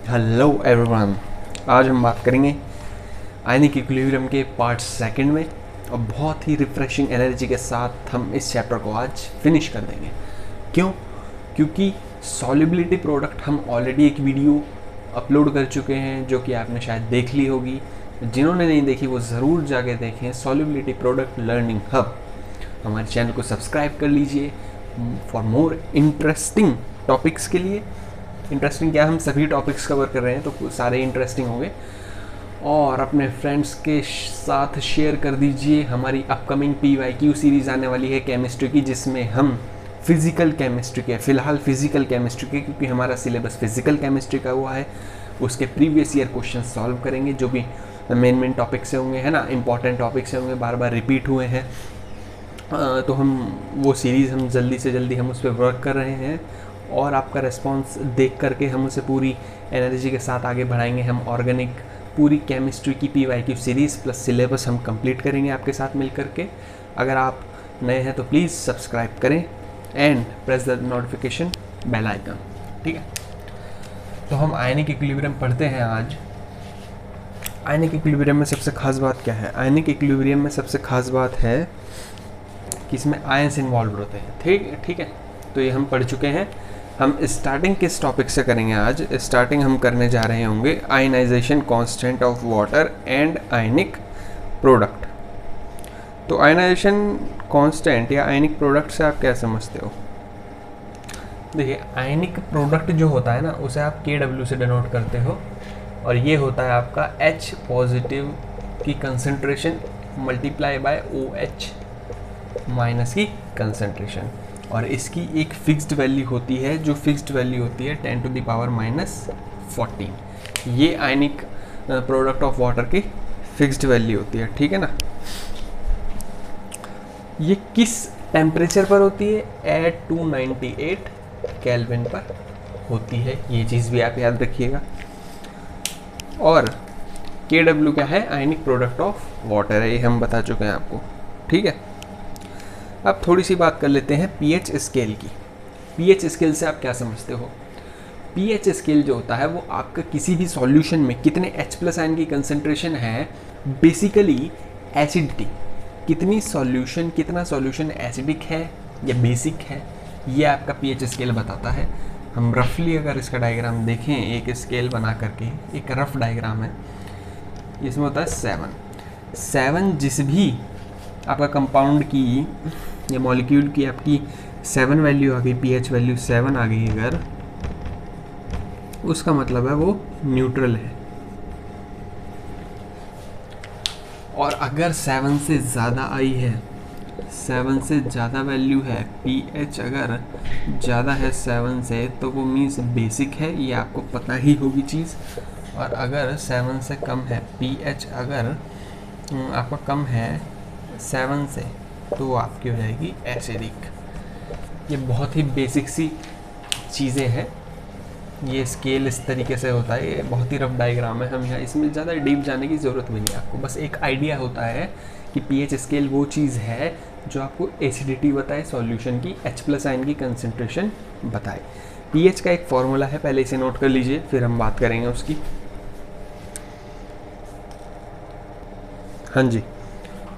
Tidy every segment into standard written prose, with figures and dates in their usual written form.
Hello everyone. आज हम बात करेंगे आयनिक इक्विलिब्रियम के पार्ट सेकंड में और बहुत ही रिफ्रेशिंग एनर्जी के साथ हम इस चैप्टर को आज फिनिश कर देंगे। क्यों? क्योंकि सॉल्युबिलिटी प्रोडक्ट हम ऑलरेडी एक वीडियो अपलोड कर चुके हैं जो कि आपने शायद देख ली होगी। जिन्होंने नहीं देखी वो ज़रूर जाके देखें। सॉल्युबिलिटी प्रोडक्ट लर्निंग हब, हमारे चैनल को सब्सक्राइब कर लीजिए फॉर मोर इंटरेस्टिंग टॉपिक्स के लिए। इंटरेस्टिंग क्या, हम सभी टॉपिक्स कवर कर रहे हैं तो सारे इंटरेस्टिंग होंगे। और अपने फ्रेंड्स के साथ शेयर कर दीजिए। हमारी अपकमिंग PYQ सीरीज़ आने वाली है केमिस्ट्री की, जिसमें हम फिज़िकल केमिस्ट्री के, फ़िलहाल फिज़िकल केमिस्ट्री के, क्योंकि हमारा सिलेबस फिज़िकल केमिस्ट्री का हुआ है, उसके प्रीवियस ईयर क्वेश्चन सॉल्व करेंगे जो भी मेन टॉपिक से होंगे, है ना, इंपॉर्टेंट टॉपिक से होंगे, बार बार रिपीट हुए हैं। तो हम वो सीरीज़ हम जल्दी से जल्दी हम उस पर वर्क कर रहे हैं और आपका रिस्पांस देख करके हम उसे पूरी एनर्जी के साथ आगे बढ़ाएंगे। हम ऑर्गेनिक पूरी केमिस्ट्री की PYQ सीरीज़ प्लस सिलेबस हम कंप्लीट करेंगे आपके साथ मिल करके। अगर आप नए हैं तो प्लीज़ सब्सक्राइब करें and press the notification bell icon. ठीक है, तो हम आयनिक इक्विलिब्रियम पढ़ते हैं आज। आयनिक इक्विलिब्रियम में सबसे खास बात क्या है? आयनिक इक्विलिब्रियम में सबसे खास बात है कि इसमें आयंस इन्वॉल्व होते हैं। ठीक है, तो ये हम पढ़ चुके हैं। हम स्टार्टिंग किस टॉपिक से करेंगे आज? स्टार्टिंग हम करने जा रहे होंगे ionization constant of water and ionic product. तो आयनाइजेशन कांस्टेंट या आयनिक प्रोडक्ट से आप क्या समझते हो? देखिए, आयनिक प्रोडक्ट जो होता है ना, उसे आप KW से डिनोट करते हो और ये होता है आपका H पॉजिटिव की concentration multiply by OH minus की कंसंट्रेशन, और इसकी एक फिक्स्ड वैल्यू होती है, जो फिक्स्ड वैल्यू होती है 10⁻⁻14। ये आयनिक प्रोडक्ट ऑफ वाटर की फिक्स्ड वैल्यू होती है। ठीक है ना? ये किस टेम्परेचर पर होती है? एट 298 केल्विन पर होती है। ये चीज़ भी आप याद रखिएगा। और KW क्या है? आयनिक प्रोडक्ट ऑफ वाटर है, ये हम बता चुके हैं आपको। ठीक है, अब थोड़ी सी बात कर लेते हैं pH स्केल की। pH स्केल से आप क्या समझते हो? pH स्केल जो होता है वो आपका किसी भी सॉल्यूशन में कितने H+ आयन की कंसंट्रेशन है, बेसिकली एसिडिटी, कितना सॉल्यूशन एसिडिक है या बेसिक है, ये आपका pH स्केल बताता है। हम रफली अगर इसका डायग्राम देखें, एक स्केल बना करके, एक रफ डायग्राम है, इसमें होता है 7 जिस भी आपका कंपाउंड की या मॉलिक्यूल की आपकी 7 वैल्यू आ गई, pH वैल्यू 7 आ गई, अगर उसका मतलब है वो न्यूट्रल है। और अगर 7 से ज़्यादा आई है, 7 से ज़्यादा वैल्यू है, pH अगर ज़्यादा है 7 से, तो वो मीन्स बेसिक है, ये आपको पता ही होगी चीज़। और अगर 7 से कम है, pH अगर आपका कम है 7 से, तो आपकी हो जाएगी एसिडिक। ये बहुत ही बेसिक सी चीज़ें हैं। ये स्केल इस तरीके से होता है, ये बहुत ही रफ डायग्राम है, हम यहाँ इसमें ज़्यादा डीप जाने की ज़रूरत भी नहीं है आपको। बस एक आइडिया होता है कि pH स्केल वो चीज़ है जो आपको एसिडिटी बताए, सॉल्यूशन की H+ आयन की कंसंट्रेशन बताए। pH का एक फॉर्मूला है, पहले इसे नोट कर लीजिए, फिर हम बात करेंगे उसकी। हाँ जी,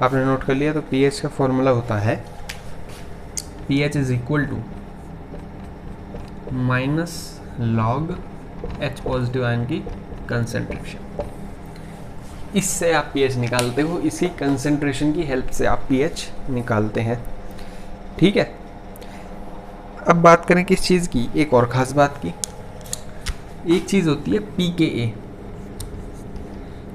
आपने नोट कर लिया? तो pH का फॉर्मूला होता है pH is equal to minus log H positive ion की कंसंट्रेशन। इससे आप pH निकालते हो, इसी कंसंट्रेशन की हेल्प से आप pH निकालते हैं। ठीक है, अब बात करें किस चीज़ की? एक और ख़ास बात की। एक चीज़ होती है pKa।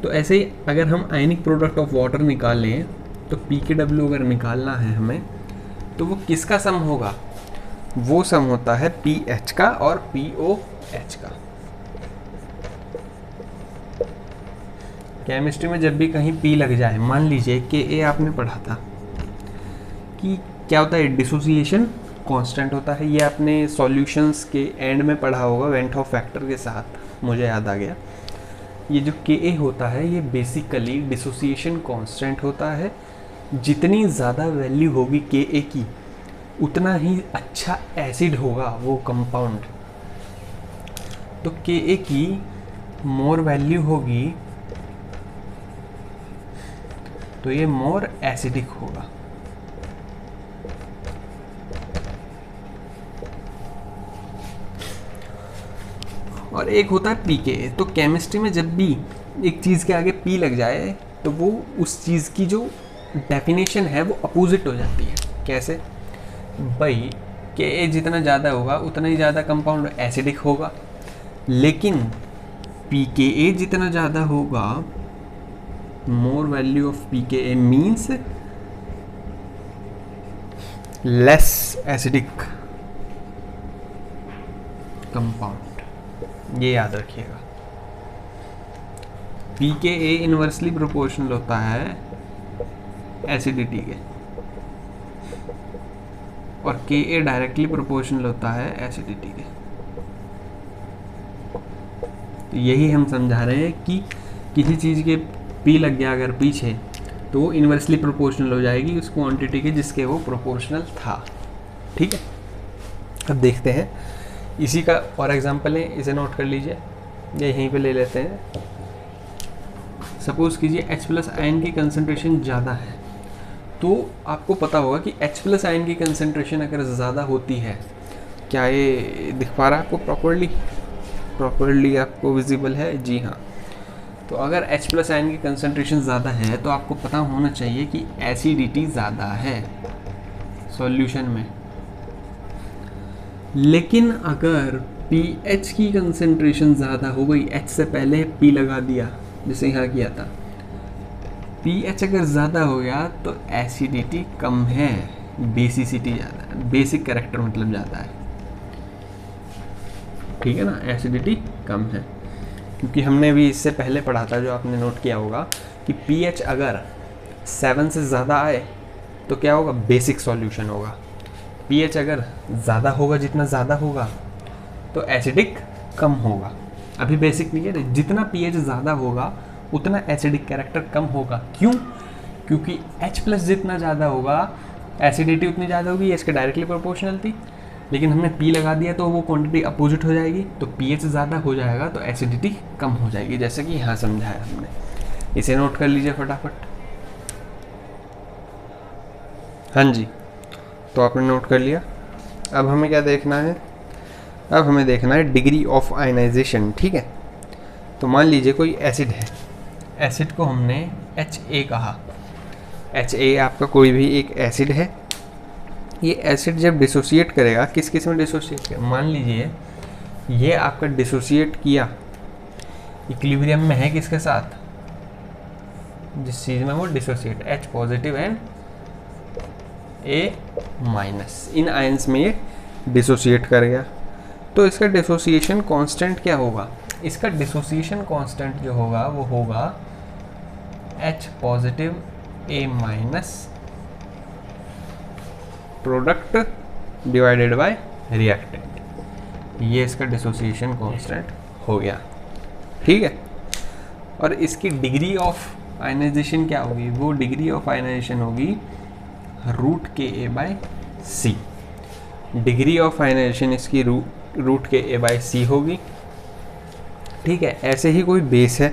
तो ऐसे ही अगर हम आयनिक प्रोडक्ट ऑफ वाटर निकालें तो pKW अगर निकालना है हमें, तो वो किसका सम होगा? वो सम होता है pH का और pOH का। केमिस्ट्री में जब भी कहीं P लग जाए, मान लीजिए Ka आपने पढ़ा था कि क्या होता है, डिसोसिएशन कांस्टेंट होता है। ये आपने सॉल्यूशंस के एंड में पढ़ा होगा वेंट हॉफ फैक्टर के साथ, मुझे याद आ गया। ये जो Ka होता है ये बेसिकली डिसोसिएशन कांस्टेंट होता है। जितनी ज़्यादा वैल्यू होगी Ka की, उतना ही अच्छा एसिड होगा वो कंपाउंड। तो Ka की मोर वैल्यू होगी तो ये मोर एसिडिक होगा। और एक होता है पीके। तो केमिस्ट्री में जब भी एक चीज़ के आगे पी लग जाए तो वो उस चीज़ की जो डेफिनेशन है वो अपोजिट हो जाती है। कैसे भाई, के ए जितना ज़्यादा होगा उतना ही ज़्यादा कंपाउंड एसिडिक होगा, लेकिन पी के ए जितना ज़्यादा होगा, मोर वैल्यू ऑफ पी के ए मीन्स लेस एसिडिक कंपाउंड। ये याद रखिएगा, पी के ए इनवर्सली प्रोपोर्शनल होता है एसिडिटी के, और के ए डायरेक्टली प्रोपोर्शनल होता है एसिडिटी के। तो यही हम समझा रहे हैं कि किसी चीज़ के पी लग गया अगर पीछे तो वो इनवर्सली प्रोपोर्शनल हो जाएगी उस क्वांटिटी के जिसके वो प्रोपोर्शनल था। ठीक है, अब देखते हैं इसी का और एग्जांपल है, इसे नोट कर लीजिए या यहीं पे ले लेते हैं। सपोज कीजिए H+ आयन की कंसंट्रेशन ज़्यादा है, तो आपको पता होगा कि H+ आयन की कंसंट्रेशन अगर ज़्यादा होती है, क्या ये दिख पा रहा है आपको प्रॉपरली आपको विजिबल है? जी हाँ। तो अगर H+ आयन की कंसंट्रेशन ज़्यादा है तो आपको पता होना चाहिए कि एसिडिटी ज़्यादा है सॉल्यूशन में। लेकिन अगर pH की कंसंट्रेशन ज़्यादा हो गई, H से पहले P लगा दिया जैसे यहाँ किया था, pH अगर ज़्यादा हो गया तो एसिडिटी कम है, बेसिसिटी ज़्यादा है, बेसिक कैरेक्टर मतलब ज़्यादा है। ठीक है ना, एसिडिटी कम है, क्योंकि हमने भी इससे पहले पढ़ा था, जो आपने नोट किया होगा कि pH अगर 7 से ज़्यादा आए तो क्या होगा, बेसिक सॉल्यूशन होगा। pH अगर ज़्यादा होगा, जितना ज़्यादा होगा तो एसिडिक कम होगा। अभी बेसिक नहीं है, जितना pH ज़्यादा होगा उतना एसिडिक कैरेक्टर कम होगा। क्यों? क्योंकि H+ जितना ज़्यादा होगा एसिडिटी उतनी ज़्यादा होगी, ये इसके डायरेक्टली प्रोपोर्शनल थी, लेकिन हमने P लगा दिया तो वो क्वांटिटी अपोजिट हो जाएगी, तो pH ज़्यादा हो जाएगा तो एसिडिटी कम हो जाएगी, जैसे कि यहाँ समझाया हमने। इसे नोट कर लीजिए फटाफट। हाँ जी, तो आपने नोट कर लिया। अब हमें क्या देखना है? अब हमें देखना है डिग्री ऑफ आयनाइजेशन। ठीक है, तो मान लीजिए कोई एसिड है, एसिड को हमने Ha कहा। Ha आपका कोई भी एक एसिड है। ये एसिड जब डिसोसिएट करेगा, किस किस में डिसोसिएट करेगा? मान लीजिए ये आपका डिसोसिएट किया, इक्विलिब्रियम में है किसके साथ? जिस चीज़ में वो dissociate, H+ and A-, in ions में ये डिसोसिएट कर गया। तो इसका डिसोसिएशन कांस्टेंट क्या होगा? इसका डिसोसिएशन कांस्टेंट जो होगा वो होगा H+, A- product divided by reactant. ये इसका डिसोसिएशन कांस्टेंट हो गया। ठीक है, और इसकी डिग्री ऑफ आयनाइजेशन क्या होगी? वो डिग्री ऑफ आयनाइजेशन होगी √Ka/C। डिग्री ऑफ आयनाइजेशन इसकी √Ka/C होगी। ठीक है, ऐसे ही कोई बेस है,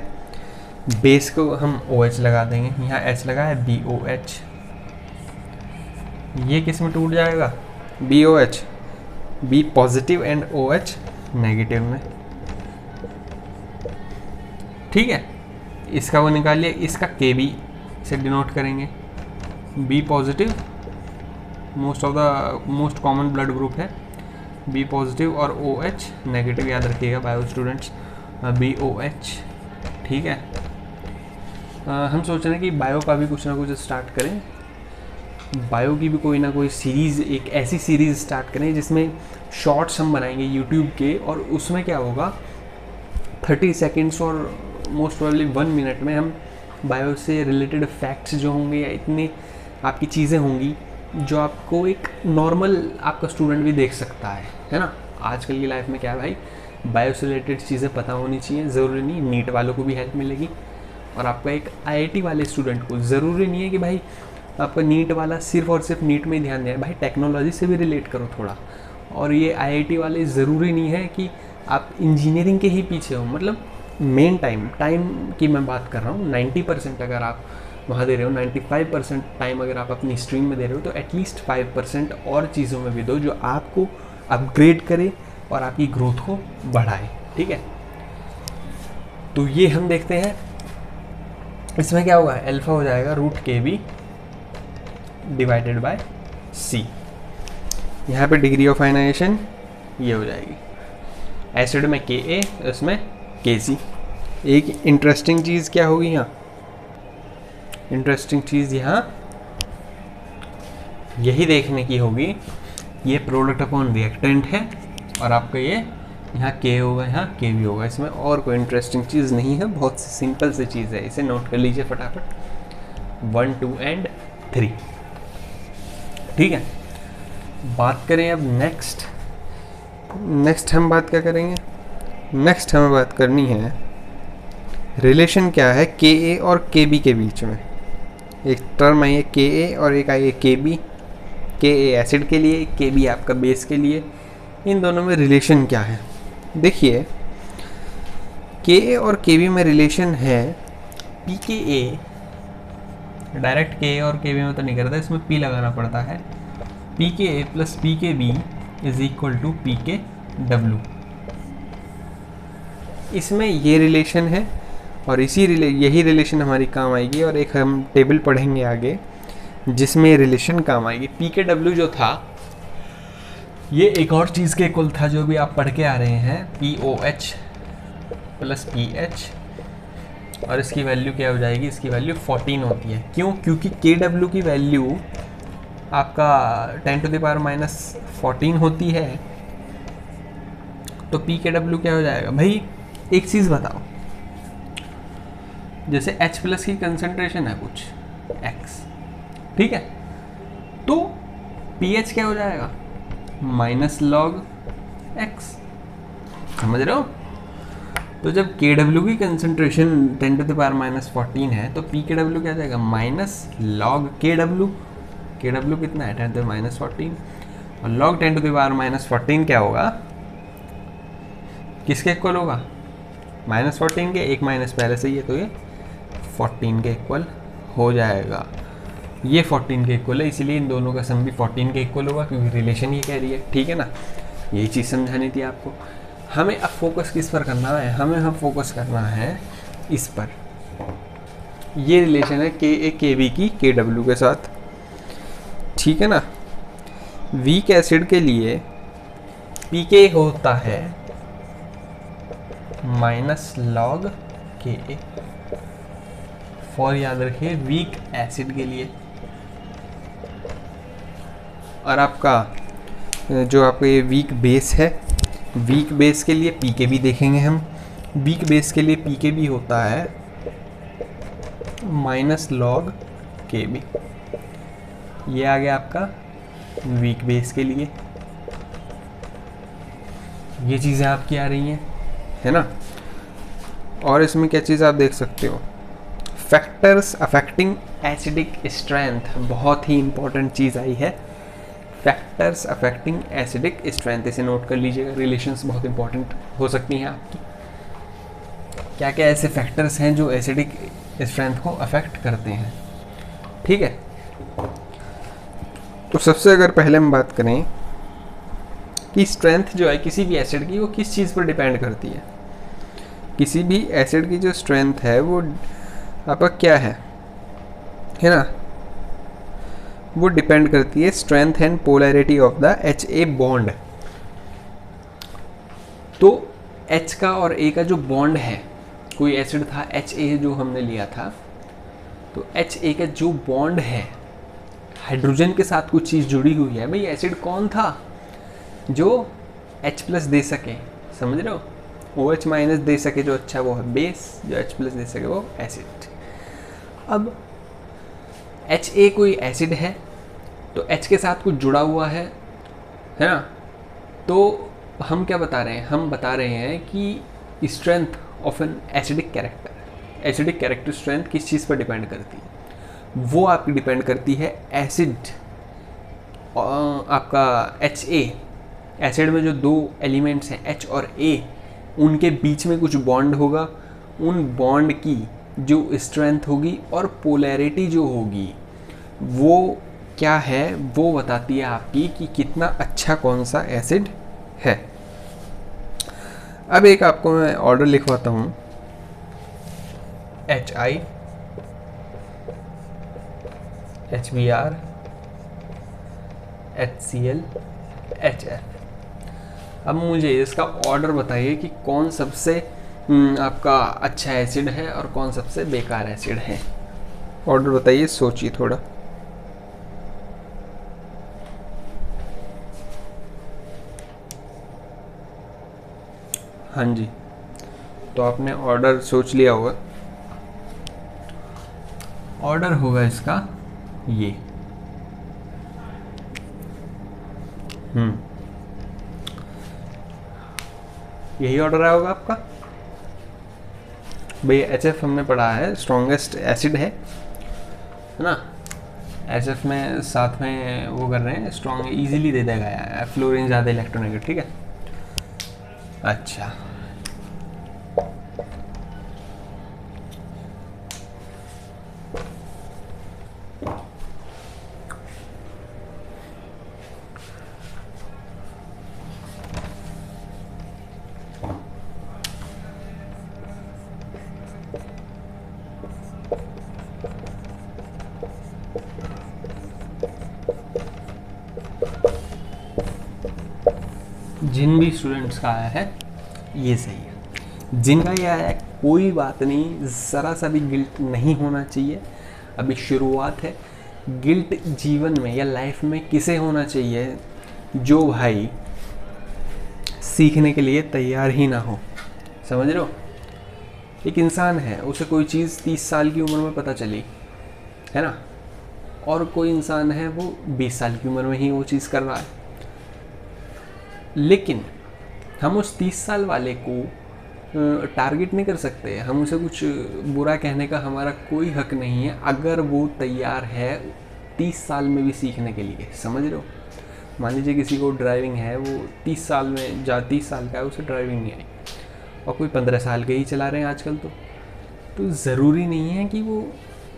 बेस को हम OH लगा देंगे, यहाँ H लगा है, BOH। ये किस में टूट जाएगा? BOH, B+ and OH negative में। ठीक है, इसका वो निकालिए, इसका KB से डिनोट करेंगे। B+, most common blood group है, B+ और OH नेगेटिव, याद रखिएगा बायो स्टूडेंट्स, BOH। ठीक है, हम सोच रहे हैं कि बायो का भी कुछ ना कुछ स्टार्ट करें, बायो की भी कोई ना कोई सीरीज़, एक ऐसी सीरीज़ स्टार्ट करें जिसमें शॉर्ट्स हम बनाएंगे यूट्यूब के, और उसमें क्या होगा 30 सेकेंड्स और मोस्ट प्रोबेबली 1 मिनट में हम बायो से रिलेटेड फैक्ट्स जो होंगे या इतनी आपकी चीज़ें होंगी जो आपको एक नॉर्मल आपका स्टूडेंट भी देख सकता है ना। आजकल की लाइफ में क्या है भाई, बायो से रिलेटेड चीज़ें पता होनी चाहिए, ज़रूरी नहीं नीट वालों को भी हेल्प मिलेगी, और आपका एक IIT वाले स्टूडेंट को ज़रूरी नहीं है कि भाई आपका नीट वाला सिर्फ और सिर्फ नीट में ही ध्यान दें, भाई टेक्नोलॉजी से भी रिलेट करो थोड़ा। और ये IIT वाले ज़रूरी नहीं है कि आप इंजीनियरिंग के ही पीछे हो, मतलब मेन टाइम की मैं बात कर रहा हूँ, 90% अगर आप वहाँ दे रहे हो, 95% टाइम अगर आप अपनी स्ट्रीम में दे रहे हो, तो एटलीस्ट 5% और चीज़ों में भी दो जो आपको अपग्रेड करे और आपकी ग्रोथ को बढ़ाए। ठीक है, तो ये हम देखते हैं इसमें क्या होगा, अल्फा हो जाएगा √KB डिवाइडेड बाय C। यहाँ पे डिग्री ऑफ आयनाइजेशन ये हो जाएगी, एसिड में Ka, इसमें Kc। एक इंटरेस्टिंग चीज़ क्या होगी यहाँ, इंटरेस्टिंग चीज़ यहाँ यही देखने की होगी, ये प्रोडक्ट अपॉन रिएक्टेंट है और आपका ये यहाँ K होगा, यहाँ K भी होगा। इसमें और कोई इंटरेस्टिंग चीज़ नहीं है, बहुत सी सिंपल सी चीज़ है, इसे नोट कर लीजिए फटाफट, 1, 2 एंड 3। ठीक है, बात करें अब नेक्स्ट हम बात क्या करेंगे, नेक्स्ट हमें बात करनी है रिलेशन क्या है Ka और Kb के बीच में। एक टर्म आई है Ka और एक आई है Kb, Ka एसिड के लिए, Kb आपका बेस के लिए, इन दोनों में रिलेशन क्या है। देखिए Ka और Kb में रिलेशन है pKa, डायरेक्ट Ka और Kb में तो नहीं करता, इसमें P लगाना पड़ता है, pKa plus pKb is equal to pKw। इसमें ये रिलेशन है और यही रिलेशन हमारी काम आएगी, और एक हम टेबल पढ़ेंगे आगे जिसमें रिलेशन काम आएगी। pKw जो था ये एक और चीज़ के इक्वल था जो भी आप पढ़ के आ रहे हैं, POH प्लस pH, और इसकी वैल्यू क्या हो जाएगी, इसकी वैल्यू 14 होती है। क्यों, क्योंकि Kw की वैल्यू आपका 10⁻⁻14 होती है, तो pKw क्या हो जाएगा। भाई एक चीज़ बताओ, जैसे H प्लस की कंसंट्रेशन है कुछ X, ठीक है, तो pH क्या हो जाएगा, -log X, समझ रहे हो। तो जब Kw की कंसंट्रेशन 10⁻⁻14 है तो pKw क्या हो जाएगा, -log Kw। Kw कितना है, 10⁻14, और log 10⁻14 क्या होगा, किसके इक्वल होगा, -14 के, एक माइनस पहले से ही है तो ये 14 के इक्वल हो जाएगा। ये 14 के इक्वल है, इसीलिए इन दोनों का सम भी 14 के इक्वल होगा, क्योंकि रिलेशन ये कह रही है। ठीक है ना, यही चीज़ समझानी थी आपको। हमें अब फोकस किस पर करना है, हम फोकस करना है इस पर। ये रिलेशन है Ka Kb की Kw के साथ, ठीक है ना। वीक एसिड के लिए pK होता है -log Ka, फॉर याद रखिए वीक एसिड के लिए। और आपका जो आपका ये वीक बेस है, वीक बेस के लिए pK भी देखेंगे हम। वीक बेस के लिए pK भी होता है -log Kb। ये आ गया आपका वीक बेस के लिए, ये चीज़ें आपकी आ रही हैं, है ना। और इसमें क्या चीज़ आप देख सकते हो, फैक्टर्स अफेक्टिंग एसिडिक स्ट्रेंथ, बहुत ही इंपॉर्टेंट चीज़ आई है, फैक्टर्स अफेक्टिंग एसिडिक स्ट्रेंथ। इसे नोट कर लीजिएगा, रिलेशंस बहुत इंपॉर्टेंट हो सकती हैं आपकी। क्या क्या ऐसे फैक्टर्स हैं जो एसिडिक स्ट्रेंथ को अफेक्ट करते हैं, ठीक है। तो सबसे अगर पहले हम बात करें कि स्ट्रेंथ जो है किसी भी एसिड की, वो किस चीज़ पर डिपेंड करती है। किसी भी एसिड की जो स्ट्रेंथ है वो आपका क्या है ना, वो डिपेंड करती है strength and polarity of the HA bond. तो H का और A का जो बॉन्ड है, कोई एसिड था HA जो हमने लिया था, तो HA का जो बॉन्ड है, हाइड्रोजन के साथ कुछ चीज़ जुड़ी हुई है। भाई एसिड कौन था जो H+ दे सके, समझ रहे हो, OH- दे सके जो अच्छा वो है बेस, जो H+ दे सके वो एसिड। अब HA कोई एसिड है तो H के साथ कुछ जुड़ा हुआ है ना। तो हम क्या बता रहे हैं, हम बता रहे हैं कि strength of an acidic character, acidic character strength किस चीज़ पर डिपेंड करती है, वो आपकी डिपेंड करती है एसिड, आपका HA, एसिड में जो दो एलिमेंट्स हैं H और A, उनके बीच में कुछ बॉन्ड होगा, उन बॉन्ड की जो स्ट्रेंथ होगी और पोलैरिटी जो होगी वो क्या है, वो बताती है आपकी कि कितना अच्छा कौन सा एसिड है। अब एक आपको मैं ऑर्डर लिखवाता हूँ, HI, HBr, HCl, HF। अब मुझे इसका ऑर्डर बताइए कि कौन सबसे आपका अच्छा एसिड है और कौन सबसे बेकार एसिड है। ऑर्डर बताइए, सोचिए थोड़ा। हाँ जी, तो आपने ऑर्डर सोच लिया होगा। ऑर्डर होगा इसका ये। यही ऑर्डर आया होगा आपका। भैया HF हमने पढ़ा है स्ट्रॉन्गेस्ट एसिड है ना। HF में साथ में वो कर रहे हैं स्ट्रॉन्ग, इजीली दे देगा यार, फ्लोरीन ज़्यादा इलेक्ट्रोनेगेटिव, ठीक है। अच्छा, जिन भी स्टूडेंट्स का आया है ये सही है। जिनका ये आया है कोई बात नहीं, ज़रा सा भी गिल्ट नहीं होना चाहिए। अभी शुरुआत है। गिल्ट जीवन में या लाइफ में किसे होना चाहिए, जो भाई सीखने के लिए तैयार ही ना हो। समझ रहे हो, एक इंसान है उसे कोई चीज़ 30 साल की उम्र में पता चली है ना, और कोई इंसान है वो 20 साल की उम्र में ही वो चीज़ कर रहा है। लेकिन हम उस 30 साल वाले को टारगेट नहीं कर सकते, हम उसे कुछ बुरा कहने का हमारा कोई हक नहीं है अगर वो तैयार है 30 साल में भी सीखने के लिए। समझ रहे हो, मान लीजिए किसी को ड्राइविंग है, वो 30 साल में 30 साल का है, उसे ड्राइविंग नहीं आई, और कोई 15 साल के ही चला रहे हैं आजकल। तो ज़रूरी नहीं है कि वो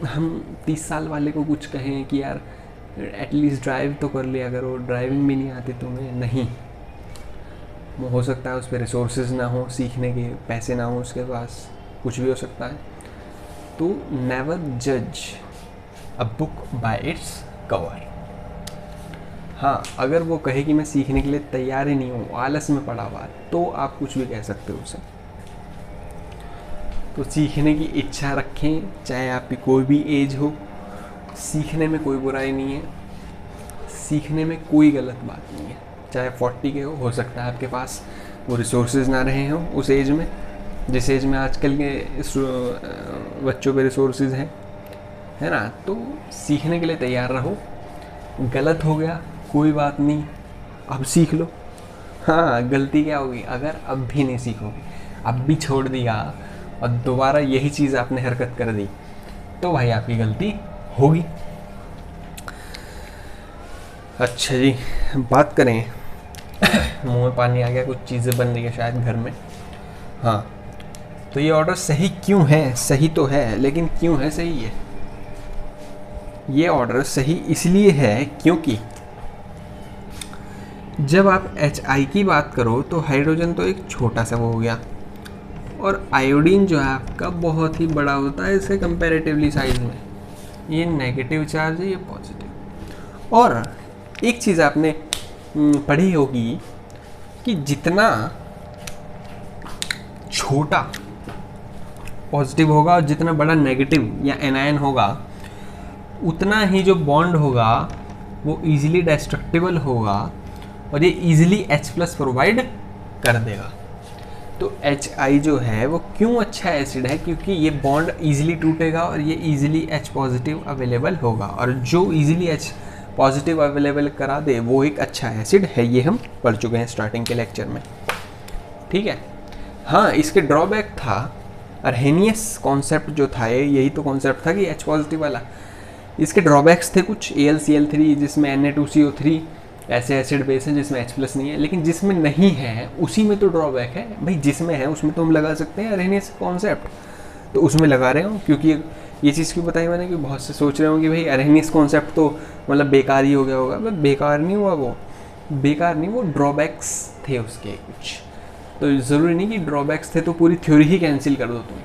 हम 30 साल वाले को कुछ कहें कि यार एटलीस्ट ड्राइव तो कर लिया करो, ड्राइविंग भी नहीं आती तुम्हें। नहीं, हो सकता है उस पर रिसोर्सेज ना हो, सीखने के पैसे ना हो उसके पास, कुछ भी हो सकता है। तो नेवर जज a book by its cover. हाँ, अगर वो कहे कि मैं सीखने के लिए तैयार ही नहीं हूँ, आलस में पड़ा हुआ, तो आप कुछ भी कह सकते हो उसे। तो सीखने की इच्छा रखें, चाहे आपकी कोई भी एज हो। सीखने में कोई बुराई नहीं है, सीखने में कोई गलत बात नहीं है। चाहे 40 के हो सकता है आपके पास वो रिसोर्सेज ना रहे हों उस एज में, जिस एज में आजकल के बच्चों पे रिसोर्सेज हैं, है ना। तो सीखने के लिए तैयार रहो। गलत हो गया कोई बात नहीं, अब सीख लो। हाँ, गलती क्या होगी अगर अब भी नहीं सीखोगे, अब भी छोड़ दिया और दोबारा यही चीज़ आपने हरकत कर दी, तो भाई आपकी गलती होगी। अच्छा जी, बात करें मुंह में पानी आ गया, कुछ चीज़ें बन रही है शायद घर में। हाँ, तो ये ऑर्डर सही क्यों है? सही तो है, लेकिन क्यों है सही है? ये ऑर्डर सही इसलिए है क्योंकि जब आप HI की बात करो तो हाइड्रोजन तो एक छोटा सा वो हो गया, और आयोडीन जो है आपका बहुत ही बड़ा होता है इससे कंपैरेटिवली साइज में। ये नेगेटिव चार्ज है, ये पॉजिटिव। और एक चीज़ आपने पढ़ी होगी कि जितना छोटा पॉजिटिव होगा और जितना बड़ा नेगेटिव या एनायन होगा, उतना ही जो बॉन्ड होगा वो इजीली डिस्ट्रक्टिबल होगा और ये इजीली H+ प्रोवाइड कर देगा। तो HI जो है वो क्यों अच्छा एसिड है? क्योंकि ये बॉन्ड इजीली टूटेगा और ये इजीली H+ अवेलेबल होगा, और जो इजीली H+ अवेलेबल करा दे वो एक अच्छा एसिड है। ये हम पढ़ चुके हैं स्टार्टिंग के लेक्चर में, ठीक है। हाँ, इसके ड्रॉबैक था, अर्हेनियस कॉन्सेप्ट जो था, यही तो कॉन्सेप्ट था कि H+ वाला। इसके ड्रॉबैक्स थे कुछ, AlCl3 जिसमें Na2CO3 ऐसे एसिड बेस हैं जिसमें H+ नहीं है, लेकिन जिसमें नहीं है उसी में तो ड्रॉबैक है भाई। जिसमें है उसमें तो हम लगा सकते हैं अरहेनियस कॉन्सेप्ट, तो उसमें लगा रहे हो। क्योंकि ये चीज़ क्यों बताई मैंने कि बहुत से सोच रहे हो कि भाई अरहेनियस कॉन्सेप्ट तो मतलब बेकार ही हो गया होगा। बट बेकार नहीं हुआ, वो बेकार नहीं, वो ड्रॉबैक्स थे उसके कुछ। तो ज़रूरी नहीं कि ड्रॉबैक्स थे तो पूरी थ्योरी ही कैंसिल कर दो तुम।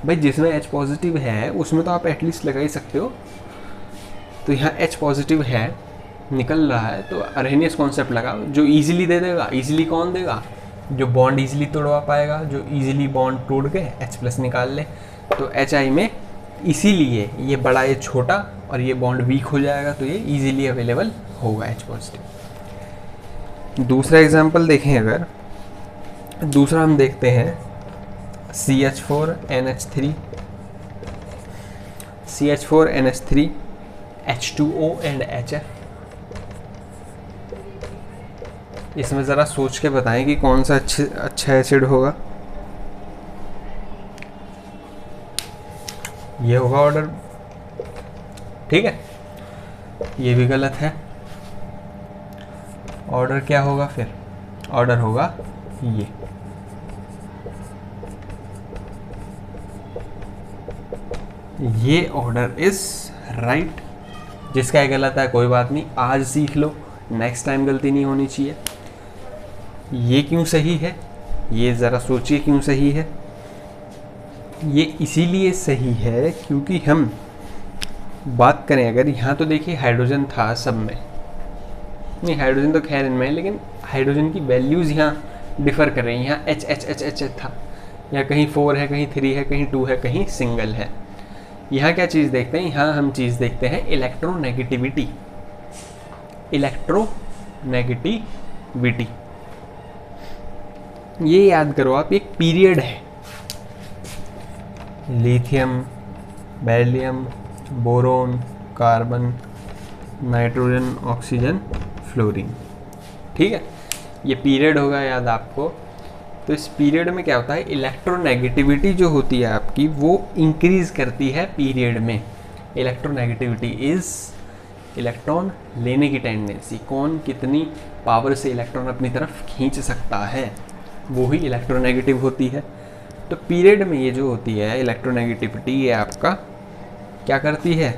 भाई जिसमें H+ है उसमें तो आप एटलीस्ट लगा ही सकते हो। तो यहाँ H+ है, निकल रहा है, तो अरहेनियस कॉन्सेप्ट लगाओ जो इजीली दे देगा। इजीली कौन देगा? जो बॉन्ड इजीली तोड़वा पाएगा, जो इजीली बॉन्ड तोड़ के H+ निकाल ले। तो HI में इसीलिए ये बड़ा ये छोटा और ये बॉन्ड वीक हो जाएगा, तो ये इजीली अवेलेबल होगा H+। दूसरा एग्जांपल देखें, अगर दूसरा हम देखते हैं CH4NH3, CH4NH3 H2O and HF। इसमें ज़रा सोच के बताएं कि कौन सा अच्छा एसिड होगा। ये होगा ऑर्डर, ठीक है, ये भी गलत है। ऑर्डर क्या होगा फिर? ऑर्डर होगा ये ऑर्डर इज राइट। जिसका ये गलत है कोई बात नहीं, आज सीख लो, नेक्स्ट टाइम गलती नहीं होनी चाहिए। ये क्यों सही है, ये ज़रा सोचिए क्यों सही है। ये इसीलिए सही है क्योंकि हम बात करें, अगर यहाँ तो देखिए हाइड्रोजन था सब में, नहीं हाइड्रोजन तो खैर इनमें है, लेकिन हाइड्रोजन की वैल्यूज़ यहाँ डिफ़र कर रही हैं। यहाँ H था, या कहीं 4 है, कहीं 3 है, कहीं 2 है, कहीं सिंगल है। यहाँ क्या चीज़ देखते हैं? यहाँ हम चीज़ देखते हैं इलेक्ट्रोनेगेटिविटी। इलेक्ट्रोनेगेटिविटी ये याद करो आप, एक पीरियड है। Lithium, beryllium, boron, carbon, nitrogen, oxygen, fluorine, ठीक है, ये पीरियड होगा याद आपको। तो इस पीरियड में क्या होता है, इलेक्ट्रोनेगेटिविटी जो होती है आपकी वो इंक्रीज करती है पीरियड में। इलेक्ट्रोनेगेटिविटी इज इलेक्ट्रॉन लेने की टेंडेंसी, कौन कितनी पावर से इलेक्ट्रॉन अपनी तरफ खींच सकता है, वो ही इलेक्ट्रोनेगेटिव होती है। तो पीरियड में ये जो होती है इलेक्ट्रोनेगेटिविटी, ये आपका क्या करती है,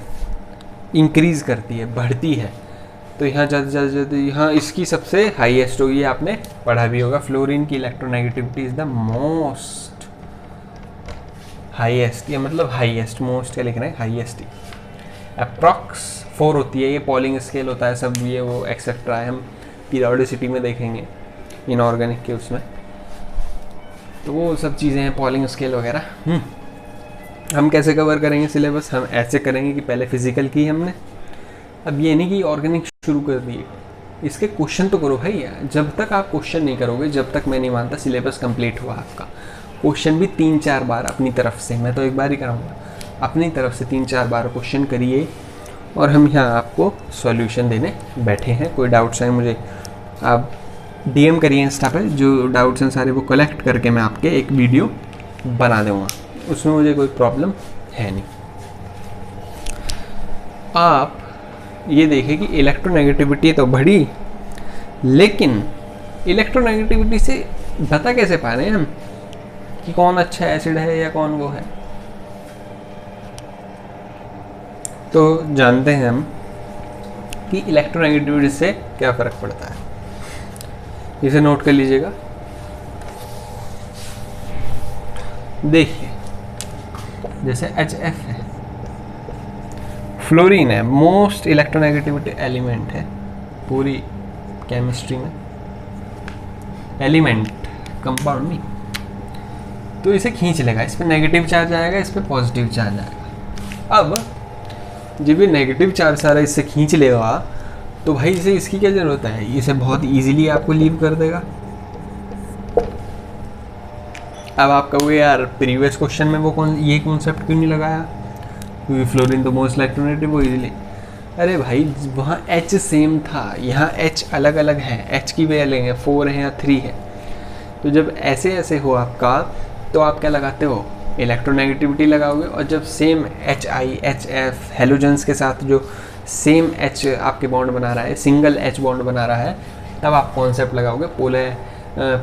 इंक्रीज करती है, बढ़ती है। तो यहाँ जब यहाँ इसकी सबसे हाईएस्ट होगी, आपने पढ़ा भी होगा, फ्लोरीन की electronegativity is the most highest, ये मतलब हाईएस्ट, मोस्ट क्या लिखना है, हाईएस्ट ही। अप्रॉक्स 4 होती है, ये पॉलिंग स्केल होता है सब, ये वो एक्सेट्रा है, हम पीरियोडिसिटी में देखेंगे इनऑर्गेनिक के उसमें, तो वो सब चीज़ें हैं, पॉलिंग स्केल वगैरह। हम कैसे कवर करेंगे सिलेबस? हम ऐसे करेंगे कि पहले फिजिकल की हमने, अब ये नहीं कि ऑर्गेनिक शुरू कर दिए, इसके क्वेश्चन तो करो भाई। जब तक आप क्वेश्चन नहीं करोगे, जब तक मैं नहीं मानता सिलेबस कंप्लीट हुआ आपका। क्वेश्चन भी 3-4 बार अपनी तरफ से, मैं तो एक बार ही कराऊंगा, अपनी तरफ से 3-4 बार क्वेश्चन करिए, और हम यहाँ आपको सॉल्यूशन देने बैठे हैं। कोई डाउट्स हैं मुझे आप DM करिए इंस्टा पे, जो डाउट्स हैं सारे वो कलेक्ट करके मैं आपके एक वीडियो बना दूँगा, उसमें मुझे कोई प्रॉब्लम है नहीं। आप ये देखें कि इलेक्ट्रोनेगेटिविटी तो बढ़ी, लेकिन इलेक्ट्रोनेगेटिविटी से बता कैसे पा रहे हैं हम कि कौन अच्छा एसिड है या कौन वो है? तो जानते हैं हम कि इलेक्ट्रोनेगेटिविटी से क्या फ़र्क पड़ता है, इसे नोट कर लीजिएगा। देखिए जैसे HF है, फ्लोरीन है, मोस्ट इलेक्ट्रोनेगेटिविटी एलिमेंट है पूरी केमिस्ट्री में, एलिमेंट कंपाउंड नहीं, तो इसे खींच लेगा, इस पे नेगेटिव चार्ज आएगा, इस पे पॉजिटिव चार्ज आएगा। अब जब ये नेगेटिव चार्ज सारा इससे खींच लेगा, तो भाई इसे इसकी क्या ज़रूरत है, इसे बहुत इजीली आपको लीव कर देगा। अब आप कहोगे यार प्रीवियस क्वेश्चन में वो ये कॉन्सेप्ट क्यों नहीं लगाया, क्योंकि फ्लोरीन तो मोस्ट इलेक्ट्रोनेगेटिव हो इजीली। अरे भाई वहाँ H सेम था, यहाँ H अलग अलग है, H की वैल्यू लेंगे 4 है या 3 है। तो जब ऐसे ऐसे हो आपका, तो आप क्या लगाते हो, इलेक्ट्रोनेगेटिविटी लगाओगे। और जब सेम HI HF हेलोजेंस के साथ जो सेम H आपके बॉन्ड बना रहा है, सिंगल H बॉन्ड बना रहा है, तब आप कॉन्सेप्ट लगाओगे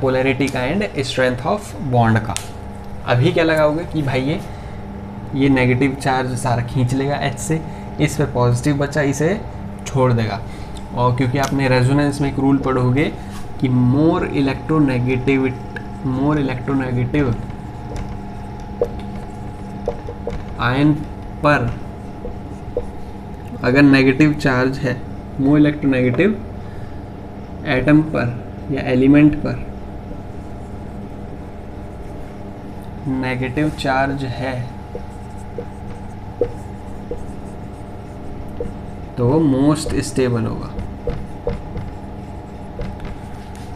पोलैरिटी का एंड स्ट्रेंथ ऑफ बॉन्ड का। अभी क्या लगाओगे कि भाई ये नेगेटिव चार्ज सारा खींच लेगा H से, इस पे पॉजिटिव बचा, इसे छोड़ देगा। और क्योंकि आपने रेजोनेंस में एक रूल पढ़ोगे कि मोर इलेक्ट्रोनेगेटिव आयन पर अगर नेगेटिव चार्ज है, मोर इलेक्ट्रोनेगेटिव एटम पर या एलिमेंट पर नेगेटिव चार्ज है तो वो मोस्ट स्टेबल होगा।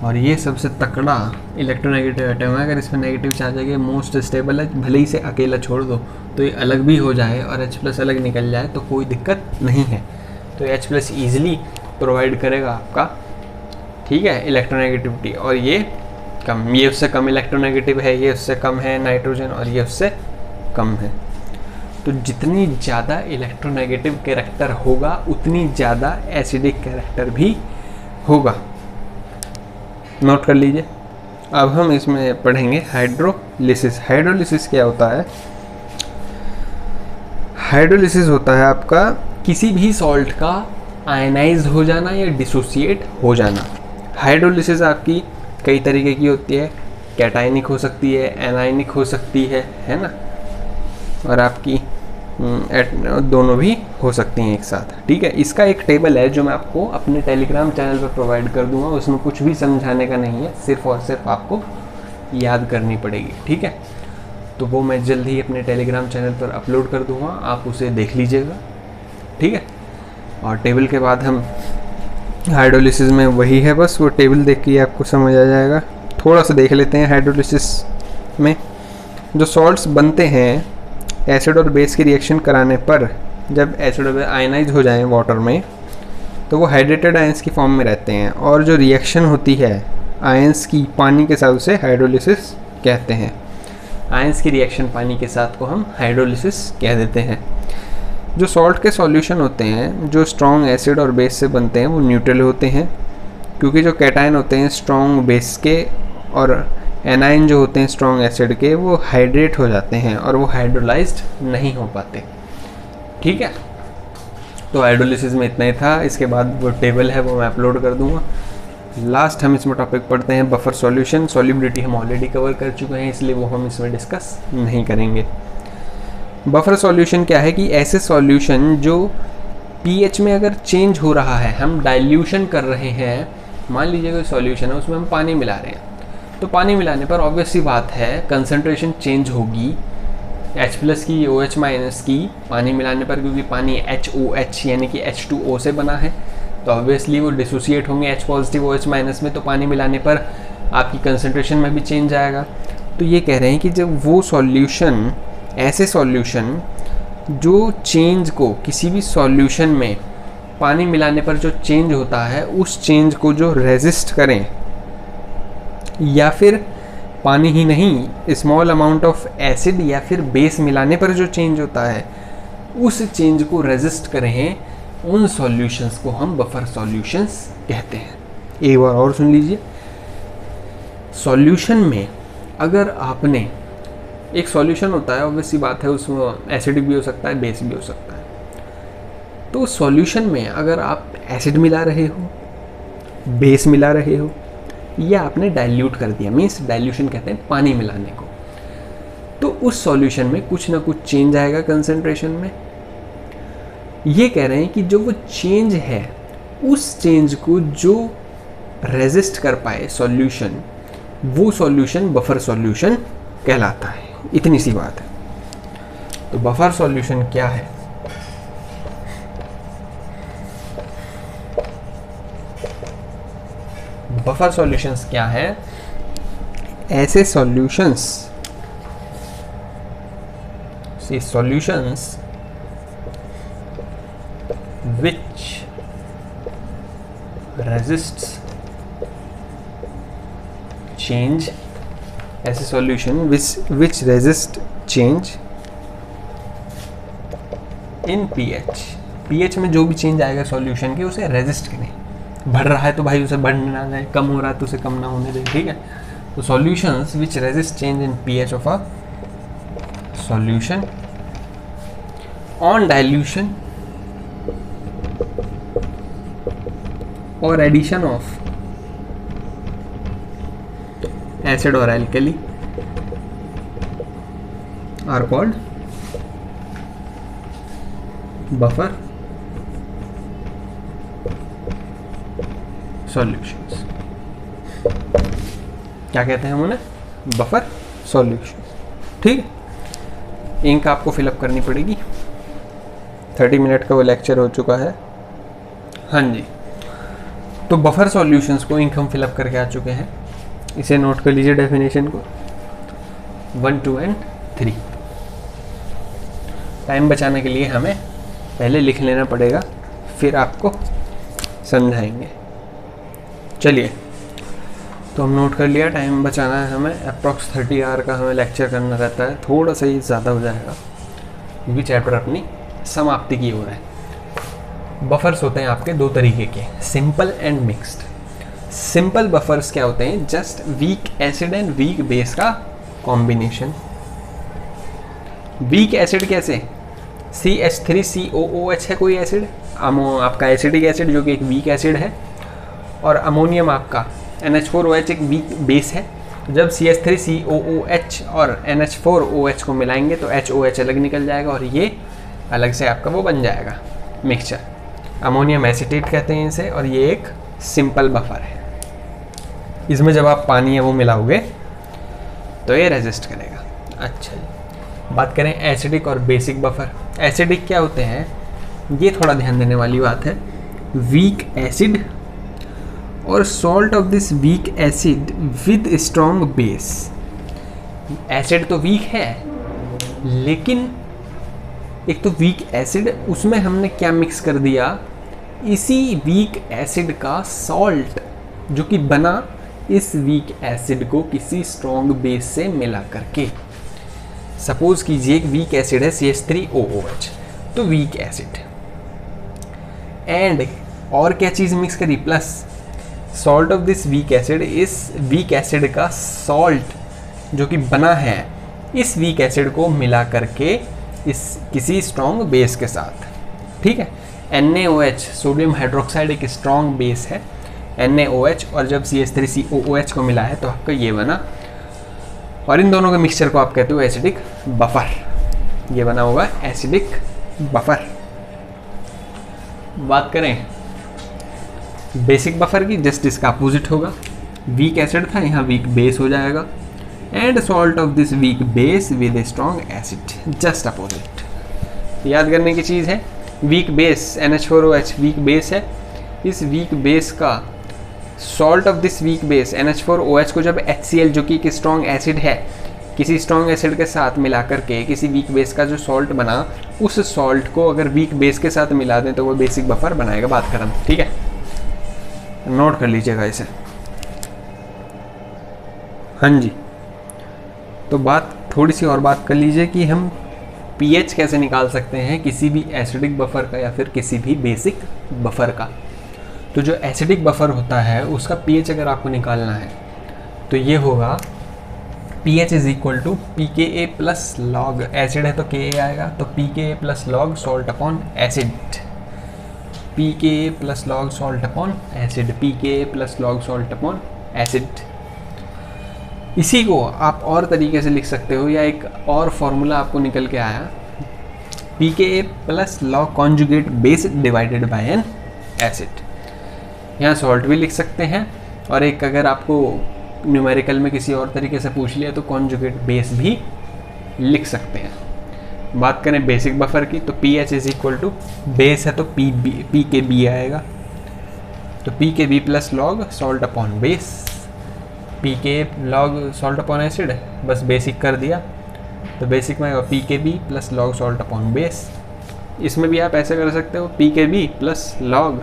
और ये सबसे तकड़ा इलेक्ट्रोनेगेटिव एटम है, अगर इसमें नेगेटिव चार्ज है, मोस्ट स्टेबल है, भले ही से अकेला छोड़ दो तो ये अलग भी हो जाए और H+ अलग निकल जाए तो कोई दिक्कत नहीं है। तो H+ ईजिली प्रोवाइड करेगा आपका, ठीक है, इलेक्ट्रोनेगेटिविटी। और ये कम, ये उससे कम इलेक्ट्रोनेगेटिव है, ये उससे कम है नाइट्रोजन, और ये उससे कम है। तो जितनी ज़्यादा इलेक्ट्रोनेगेटिव कैरेक्टर होगा उतनी ज़्यादा एसिडिक कैरेक्टर भी होगा। नोट कर लीजिए। अब हम इसमें पढ़ेंगे हाइड्रोलिसिस। हाइड्रोलिसिस क्या होता है? हाइड्रोलिसिस होता है आपका किसी भी सॉल्ट का आयनाइज हो जाना या डिसोसिएट हो जाना। हाइड्रोलिसिस आपकी कई तरीके की होती है, कैटाइनिक हो सकती है, एनाइनिक हो सकती है ना, और आपकी दोनों भी हो सकती हैं एक साथ, ठीक है। इसका एक टेबल है जो मैं आपको अपने टेलीग्राम चैनल पर प्रोवाइड कर दूंगा, उसमें कुछ भी समझाने का नहीं है, सिर्फ और सिर्फ आपको याद करनी पड़ेगी, ठीक है। तो वो मैं जल्द ही अपने टेलीग्राम चैनल पर अपलोड कर दूंगा, आप उसे देख लीजिएगा, ठीक है। और टेबल के बाद हम हाइड्रोलिसिस में वही है, बस वो टेबल देख के आपको समझ आ जाएगा। थोड़ा सा देख लेते हैं। हाइड्रोलिसिस में जो सॉल्ट्स बनते हैं एसिड और बेस की रिएक्शन कराने पर, जब एसिड और बेस आयनाइज हो जाएं वाटर में तो वो हाइड्रेटेड आयंस की फॉर्म में रहते हैं, और जो रिएक्शन होती है आयंस की पानी के साथ उसे हाइड्रोलिसिस कहते हैं। आयंस की रिएक्शन पानी के साथ को हम हाइड्रोलिसिस कह देते हैं। जो सॉल्ट के सॉल्यूशन होते हैं जो स्ट्रॉन्ग एसिड और बेस से बनते हैं वो न्यूट्रल होते हैं, क्योंकि जो कैटायन होते हैं स्ट्रॉन्ग बेस के और एनाइन जो होते हैं स्ट्रॉन्ग एसिड के, वो हाइड्रेट हो जाते हैं और वो हाइड्रोलाइज्ड नहीं हो पाते, ठीक है। तो हाइड्रोलिसिस में इतना ही था। इसके बाद वो टेबल है वो मैं अपलोड कर दूंगा। लास्ट हम इसमें टॉपिक पढ़ते हैं बफर सॉल्यूशन। सॉल्युबिलिटी हम ऑलरेडी कवर कर चुके हैं, इसलिए वो हम इसमें डिस्कस नहीं करेंगे। बफर सॉल्यूशन क्या है कि ऐसे सॉल्यूशन जो पीएच में अगर चेंज हो रहा है, हम डाइल्यूशन कर रहे हैं, मान लीजिए कोई सॉल्यूशन है उसमें हम पानी मिला रहे हैं, तो पानी मिलाने पर ऑब्वियस सी बात है कंसंट्रेशन चेंज होगी H+ की OH- की पानी मिलाने पर, क्योंकि पानी HOH यानी कि H2O से बना है, तो ऑब्वियसली वो डिसोसिएट होंगे H+ OH- में, तो पानी मिलाने पर आपकी कंसंट्रेशन में भी चेंज आएगा। तो ये कह रहे हैं कि जब वो सॉल्यूशन, ऐसे सॉल्यूशन जो चेंज को किसी भी सॉल्यूशन में पानी मिलाने पर जो चेंज होता है उस चेंज को जो रेजिस्ट करें, या फिर पानी ही नहीं स्मॉल अमाउंट ऑफ एसिड या फिर बेस मिलाने पर जो चेंज होता है उस चेंज को रेजिस्ट करें, उन सॉल्यूशंस को हम बफर सॉल्यूशंस कहते हैं। एक बार और सुन लीजिए। सॉल्यूशन में अगर आपने एक सॉल्यूशन होता है, ऑब्वियसली बात है उसमें एसिडिक भी हो सकता है, बेस भी हो सकता है। तो सॉल्यूशन में अगर आप एसिड मिला रहे हो, बेस मिला रहे हो, या आपने डाइल्यूट कर दिया, मीन्स डाइल्यूशन कहते हैं पानी मिलाने को, तो उस सॉल्यूशन में कुछ ना कुछ चेंज आएगा कंसंट्रेशन में। ये कह रहे हैं कि जो वो चेंज है उस चेंज को जो रेजिस्ट कर पाए सॉल्यूशन, वो सॉल्यूशन बफर सॉल्यूशन कहलाता है। इतनी सी बात है। तो बफर सॉल्यूशन क्या है? बफर सॉल्यूशंस क्या है? ऐसे solutions, solutions which resists change, ऐसे solution which resist change in pH, pH में जो भी चेंज आएगा सॉल्यूशन के उसे रेजिस्ट करें। बढ़ रहा है तो भाई उसे बढ़ने ना जाए, कम हो रहा है तो उसे कम ना होने दें, ठीक है। तो solutions which resist change in pH of a solution on dilution और एडिशन ऑफ एसिड और alkali are called buffer solutions. क्या कहते हैं हम उन्हें? बफर सॉल्यूशन, ठीक है। इंक आपको फिलअप करनी पड़ेगी। 30 मिनट का वो लेक्चर हो चुका है। हाँ जी, तो बफर सॉल्यूशंस को इंक हम फिलअप करके आ चुके हैं। इसे नोट कर लीजिए डेफिनेशन को, 1, 2 एंड 3। टाइम बचाने के लिए हमें पहले लिख लेना पड़ेगा, फिर आपको समझाएंगे। चलिए, तो हम नोट कर लिया, टाइम बचाना है हमें। अप्रॉक्स 30 आवर का हमें लेक्चर करना रहता है, थोड़ा सा ही ज़्यादा हो जाएगा क्योंकि चैप्टर अपनी समाप्ति की ओर है। बफर्स होते हैं आपके दो तरीके के, simple and mixed. Simple buffers क्या होते हैं? Just weak acid and weak base का कॉम्बिनेशन। वीक एसिड कैसे? CH3COOH है कोई एसिड, आपका एसिडिक एसिड जो कि एक वीक एसिड है, और अमोनियम आपका NH4OH एक वीक बेस है। जब CH3COOH और NH4OH को मिलाएंगे तो HOH अलग निकल जाएगा और ये अलग से आपका वो बन जाएगा मिक्सचर। अमोनियम एसिटेट कहते हैं इसे, और ये एक सिंपल बफर है। इसमें जब आप पानी है वो मिलाओगे तो ये रेजिस्ट करेगा। अच्छा जी, बात करें एसिडिक और बेसिक बफर। एसिडिक क्या होते हैं, ये थोड़ा ध्यान देने वाली बात है। वीक एसिड और salt of this weak acid with strong base. Acid तो वीक है, लेकिन एक तो वीक एसिड, उसमें हमने क्या मिक्स कर दिया, इसी वीक एसिड का सॉल्ट जो कि बना इस वीक एसिड को किसी स्ट्रॉन्ग बेस से मिला करके। सपोज कीजिए एक वीक एसिड है CH3OOH, तो वीक एसिड एंड और क्या चीज़ मिक्स करी, plus salt of this weak acid, इस वीक एसिड का सॉल्ट जो कि बना है इस वीक एसिड को मिला करके इस किसी स्ट्रॉन्ग बेस के साथ, ठीक है। NaOH सोडियम हाइड्रोक्साइड एक स्ट्रॉन्ग बेस है, NaOH, और जब CH3COOH को मिला है तो आपका ये बना, और इन दोनों के मिक्सचर को आप कहते हो एसिडिक बफर। ये बना होगा एसिडिक बफर। बात करें बेसिक बफर की, जस्ट इसका अपोजिट होगा। वीक एसिड था, यहाँ वीक बेस हो जाएगा, and salt of this weak base with a strong acid, just opposite. याद करने की चीज़ है, weak base NH4OH weak base है, इस वीक बेस का salt of this weak base NH4OH को जब HCl जो कि एक स्ट्रॉन्ग एसिड है, किसी स्ट्रॉन्ग एसिड के साथ मिला करके किसी वीक बेस का जो सॉल्ट बना, उस सॉल्ट को अगर वीक बेस के साथ मिला दें तो वो बेसिक बफर बनाएगा। बात खत्म, ठीक है। नोट कर लीजिएगा इसे। हाँ जी, तो बात थोड़ी सी और बात कर लीजिए कि हम pH कैसे निकाल सकते हैं किसी भी एसिडिक बफर का या फिर किसी भी बेसिक बफर का। तो जो एसिडिक बफर होता है उसका pH अगर आपको निकालना है तो ये होगा pH is equal to pKa plus log, acid है तो Ka आएगा, तो pKa plus log salt upon acid, pKa plus log salt upon acid, pKa plus log salt upon acid. इसी को आप और तरीके से लिख सकते हो, या एक और फॉर्मूला आपको निकल के आया, pKa plus log conjugate base divided by N acid. यहाँ सॉल्ट भी लिख सकते हैं, और एक अगर आपको न्यूमेरिकल में किसी और तरीके से पूछ लिया तो कॉन्जुगेट बेस भी लिख सकते हैं। बात करें बेसिक बफर की, तो pH is equal to, base है तो pKb आएगा, तो pKb plus log salt upon base, pK log salt upon acid, बस बेसिक कर दिया, तो बेसिक में आएगा pKb plus log salt upon base. इसमें भी आप ऐसे कर सकते हो, pKb plus log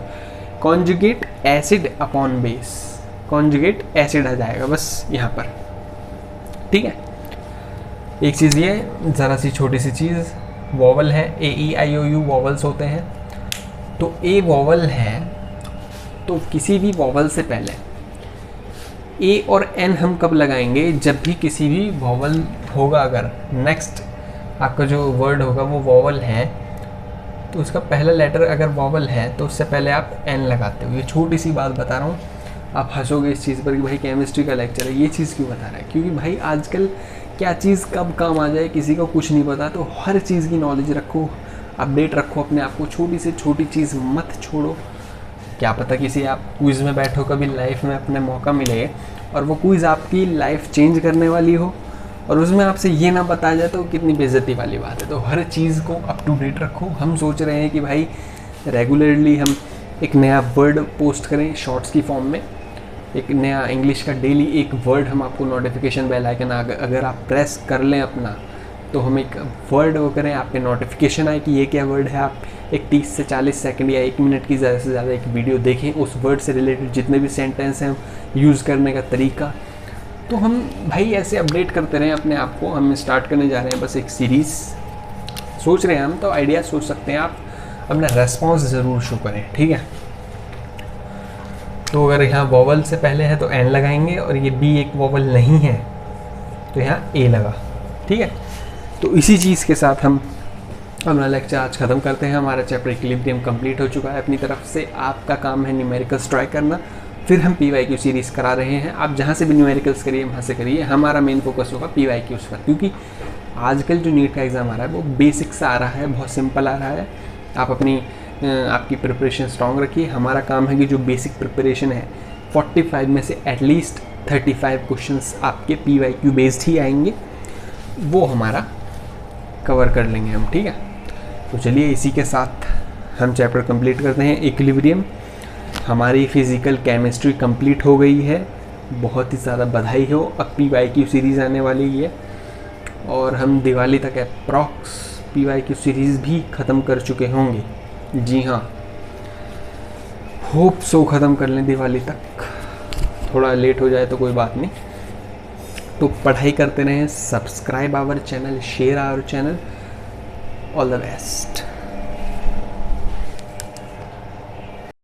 conjugate acid upon base, conjugate acid आ जाएगा बस यहाँ पर, ठीक है। एक चीज़ ये ज़रा सी छोटी सी चीज़, वॉवल है, AEIOU वॉवल्स होते हैं, तो ए वॉवल है, तो किसी भी वॉवल से पहले ए और एन हम कब लगाएंगे? जब भी किसी भी वॉवल होगा, अगर नेक्स्ट आपका जो वर्ड होगा वो वॉवल है तो उसका पहला लेटर अगर वॉवल है तो उससे पहले आप एन लगाते हो। ये छोटी सी बात बता रहा हूँ, आप हंसोगे इस चीज़ पर कि भाई केमिस्ट्री का लेक्चर है, ये चीज़ क्यों बता रहा है? क्योंकि भाई आजकल क्या चीज़ कब काम आ जाए किसी को कुछ नहीं पता, तो हर चीज़ की नॉलेज रखो, अपडेट रखो अपने आप को, छोटी से छोटी चीज़ मत छोड़ो। क्या पता किसी आप क्विज़ में बैठो कभी लाइफ में अपने मौका मिले और वो क्विज़ आपकी लाइफ चेंज करने वाली हो और उसमें आपसे ये ना बताया जाए तो कितनी बेइज्जती वाली बात है। तो हर चीज़ को अप टू डेट रखो। हम सोच रहे हैं कि भाई रेगुलरली हम एक नया वर्ड पोस्ट करें शॉर्ट्स की फॉर्म में, एक नया इंग्लिश का डेली एक वर्ड हम आपको नोटिफिकेशन बेल आइकन अगर आप प्रेस कर लें अपना, तो हम एक वर्ड वो करें, आपके नोटिफिकेशन आए कि ये क्या वर्ड है। आप एक 30 से 40 सेकंड या 1 मिनट की ज़्यादा से ज़्यादा एक वीडियो देखें, उस वर्ड से रिलेटेड जितने भी सेंटेंस हैं, यूज़ करने का तरीका। तो हम भाई ऐसे अपडेट करते रहें अपने आप को। हम स्टार्ट करने जा रहे हैं बस एक सीरीज़ सोच रहे हैं हम, तो आइडिया सोच सकते हैं आप, अपना रेस्पॉन्स ज़रूर शो करें, ठीक है। तो अगर यहाँ वॉवल से पहले है तो एन लगाएंगे और ये बी एक वॉवल नहीं है तो यहाँ ए लगा, ठीक है। तो इसी चीज़ के साथ हम अपना लेक्चर आज ख़त्म करते हैं। हमारा चैप्टर इक्विलिब्रियम कंप्लीट हो चुका है अपनी तरफ से। आपका काम है न्यूमेरिकल्स ट्राई करना, फिर हम PYQ सीरीज़ करा रहे हैं। आप जहाँ से भी न्यूमेरिकल्स करिए वहाँ से करिए, हमारा मेन फोकस होगा PYQs पर, क्योंकि आजकल जो नीट का एग्ज़ाम आ रहा है वो बेसिक सा आ रहा है, बहुत सिंपल आ रहा है। आप आपकी प्रिपरेशन स्ट्रॉन्ग रखिए। हमारा काम है कि जो बेसिक प्रिपरेशन है 45 में से एटलीस्ट 35 क्वेश्चंस आपके PYQ बेस्ड ही आएंगे, वो हमारा कवर कर लेंगे हम, ठीक है। तो चलिए इसी के साथ हम चैप्टर कंप्लीट करते हैं इक्विलिब्रियम। हमारी फिज़िकल केमिस्ट्री कंप्लीट हो गई है, बहुत ही ज़्यादा बधाई हो। अब PYQ सीरीज़ आने वाली है और हम दिवाली तक अप्रॉक्स PYQ सीरीज़ भी ख़त्म कर चुके होंगे। जी हाँ, होप सो ख़त्म कर लें दिवाली तक, थोड़ा लेट हो जाए तो कोई बात नहीं। तो पढ़ाई करते रहें, subscribe our channel, share our channel. All the best.